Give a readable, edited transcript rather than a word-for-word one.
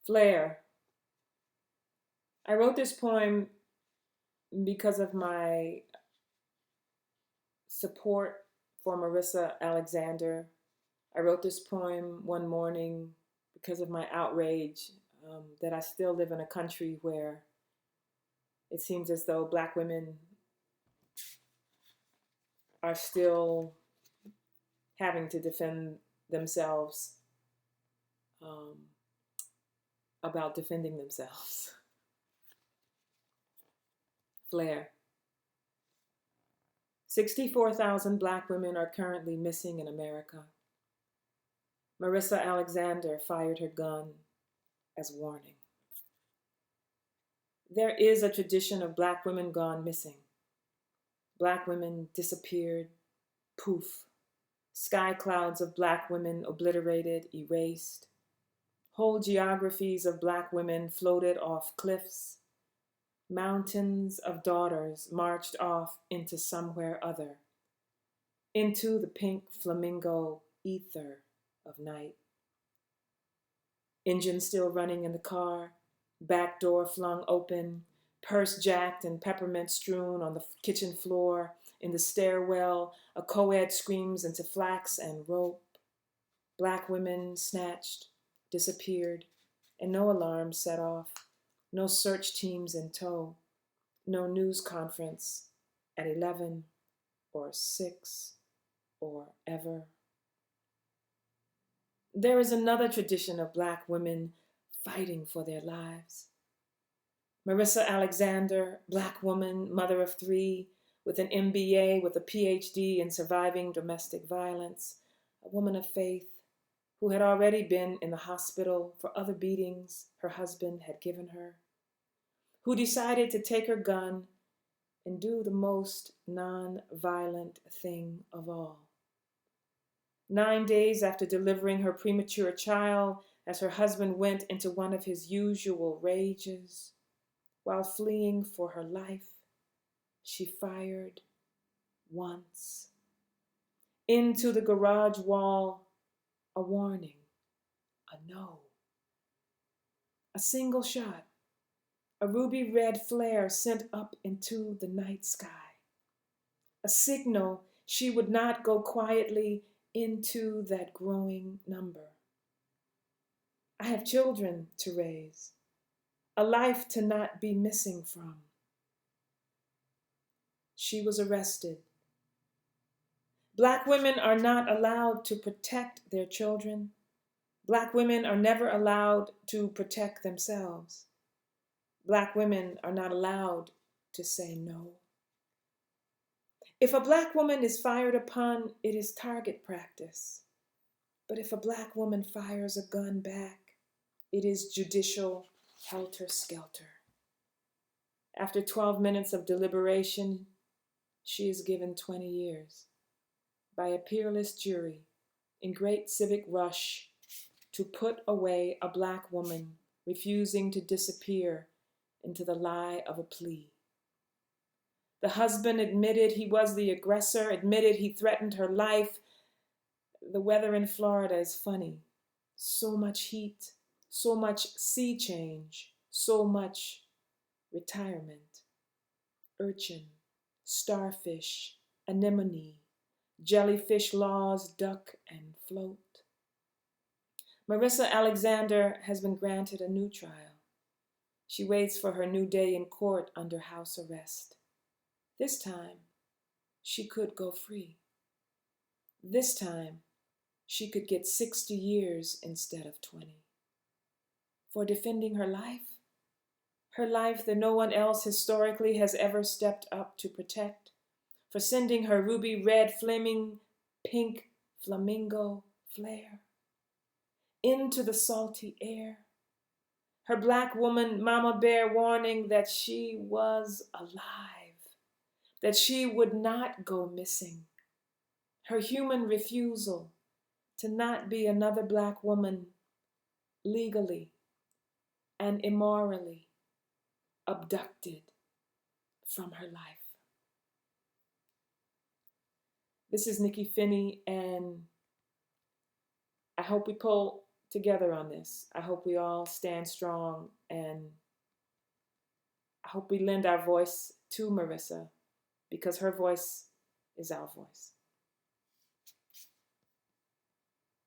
Flare. I wrote this poem because of my support for Marissa Alexander. I wrote this poem one morning because of my outrage that I still live in a country where it seems as though Black women are still having to defend themselves um, about defending themselves. Flare. 64,000 Black women are currently missing in America. Marissa Alexander fired her gun as warning. There is a tradition of Black women gone missing. Black women disappeared, poof. Sky clouds of Black women obliterated, erased. Whole geographies of Black women floated off cliffs. Mountains of daughters marched off into somewhere other, into the pink flamingo ether of night. Engine still running in the car, back door flung open, purse jacked and peppermint strewn on the kitchen floor. In the stairwell, a co-ed screams into flax and rope. Black women snatched, disappeared, and no alarms set off, no search teams in tow, no news conference at 11 or 6 or ever. There is another tradition of Black women fighting for their lives. Marissa Alexander, Black woman, mother of 3, with an MBA, with a PhD in surviving domestic violence, a woman of faith who had already been in the hospital for other beatings her husband had given her, who decided to take her gun and do the most non-violent thing of all. 9 days after delivering her premature child, as her husband went into one of his usual rages, while fleeing for her life, she fired once. Into the garage wall, a warning, a no. A single shot, a ruby red flare sent up into the night sky. A signal she would not go quietly into that growing number. I have children to raise, a life to not be missing from. She was arrested. Black women are not allowed to protect their children. Black women are never allowed to protect themselves. Black women are not allowed to say no. If a Black woman is fired upon, it is target practice. But if a Black woman fires a gun back, it is judicial helter-skelter. After 12 minutes of deliberation, she is given 20 years by a peerless jury in great civic rush to put away a Black woman refusing to disappear into the lie of a plea. The husband admitted he was the aggressor, admitted he threatened her life. The weather in Florida is funny. So much heat, so much sea change, so much retirement. Urchin, starfish, anemone, jellyfish laws duck and float. Marissa Alexander has been granted a new trial. She waits for her new day in court under house arrest. This time, she could go free. This time, she could get 60 years instead of 20. For defending her life that no one else historically has ever stepped up to protect, for sending her ruby red, flaming pink flamingo flare into the salty air. Her Black woman mama bear warning that she was alive, that she would not go missing. Her human refusal to not be another Black woman legally and immorally abducted from her life. This is Nikky Finney, and I hope we pull together on this. I hope we all stand strong, and I hope we lend our voice to Marissa, because her voice is our voice.